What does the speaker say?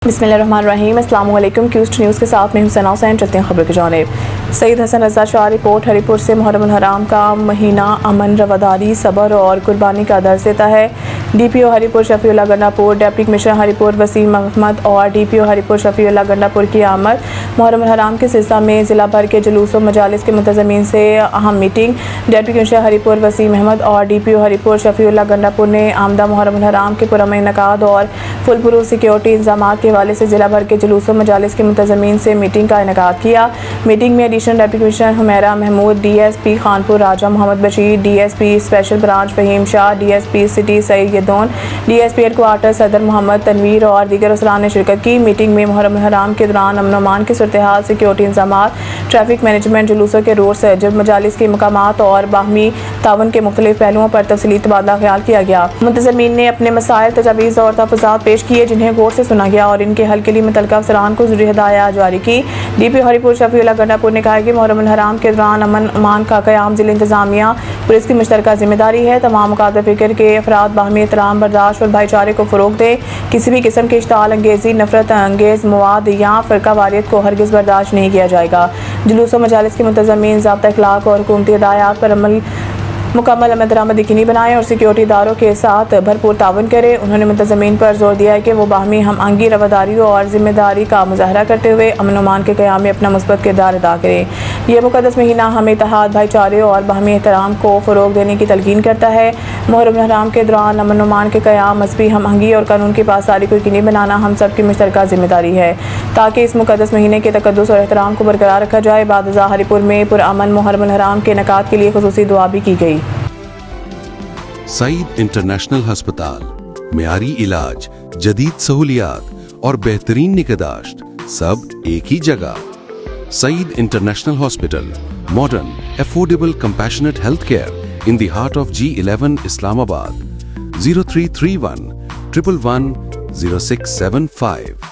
बिस्मिल्लाहिर्रहमानिर्रहीम। अस्सलाम वालेकुम। क्यूस्ट न्यूज़ के साथ मैं हुसैन हुसैन। चलते हैं खबर की जानिब। सईद हसन रज़ा शाह रिपोर्ट। हरिपुर से मुहर्रम उल हराम का महीना अमन, रवादारी, सब्र और कुर्बानी का दर्स देता है। DPO Haripur Shafiullah Gandapur, deputy commissioner Haripur Waseem Ahmed और डीपीओ हरिपुर शफीउल्लाह गंडापुर की आमद। मुहर्रम उल हराम के सिलसिला में ज़िला भर के जुलूस व मजालिस के मुंतज़मीन से अहम meeting. Deputy commissioner Haripur Waseem Ahmed और डीपीओ हरिपुर शफीउल्लाह गंडापुर ने आमदा मुहर्रम उल हराम के पुरअमन इनेकाद और फुल प्रूफ सिक्योरिटी इंतजाम के हवाले से ज़िला भर के जुलूस व मजालिस के मुंतज़मीन से मीटिंग का इनेकाद किया। मीटिंग में additional deputy commissioner Humaira Mahmood, DSP Khanpur Raja Mohammad Bashir, DSP special branch Faheem Shah, DSP city Saeed यदौन, डीएसपी हेडक्वार्टर सदर मोहम्मद तनवीर और दीगर अफसरान ने शिरकत की। मीटिंग में मुहर्रम हराम के दौरान अमन अमान की सूरत हाल, सिक्योरिटी इंतजाम, ट्रैफिक मैनेजमेंट, जुलूसों के रूट्स, जब मजालिस के मकामात और बाहमी तावन के मुख्तलिफ पहलुओं पर तफसीली तबादला ख्याल किया गया। मुंतज़मीन ने अपने मसाइल, तजावीज़ और तहफ़्फ़ुज़ात पेश किए जिन्हें गौर से सुना गया और इनके हल के लिए मुतल्लिक़ा अफसरान को ज़रूरी हिदायत जारी की। डीपी हरिपुर शफीउल्लाह गंडापुर ने कहा कि मुहर्रम उल हराम के दौरान अमन अमान का क़याम ज़िला इंतज़ामिया पुलिस की मुश्तरका ज़िम्मेदारी है। तमाम मुक़ादर फ़िक्र के अफराद बाहमी एहतराम, बर्दाश्त और भाईचारे को फ़रोग़ दें। किसी भी किस्म की इश्ताल अंगेज़ी, नफ़रत अंगेज़ मवाद या फ़िरका वारियत को हरगिज़ बर्दाश्त नहीं किया जाएगा। जुलूस व मजालिस के मुंतज़मीन ज़ाब्ता अखलाक और हुकूमती हिदायत पर मुकम्मल अमल दरामद यकीनी बनाएं और सिक्योरिटी इदारों के साथ भरपूर ताउन करें। उन्होंने मुंतज़मीन पर जोर दिया है कि वो बाहमी हम आहंगी, रवादारी और जिम्मेदारी का मुजाहरा करते हुए अमन अमान के क़याम में अपना मुस्बत किरदार अदा करें। यह मुक़द्दस महीना हमें इत्तेहाद, भाईचारे और बाहमी एहतराम को फ़रोग़ देने की तलकीन करता है। मुहर्रम हराम के दौरान अमन अमान के क़याम, मज़हबी हम आहंगी और कानून की पासदारी को यकीनी बनाना हम सब की मुश्तरका ज़िम्मेदारी है ताकि इस मुक़द्दस महीने के तक़द्दुस और एहतराम को बरकरार रखा जाए। बाद हरिपुर में पुरअमन मुहर्रम हराम के इनेकाद के लिए ख़ुसूसी दुआ भी की गई। सईद इंटरनेशनल हस्पताल, मेयारी इलाज, जदीद सहूलियात और बेहतरीन निगहदाश्त सब एक ही जगह। Saeed international hospital, modern, affordable, compassionate health care in the heart of G11 Islamabad. 0331 111 0675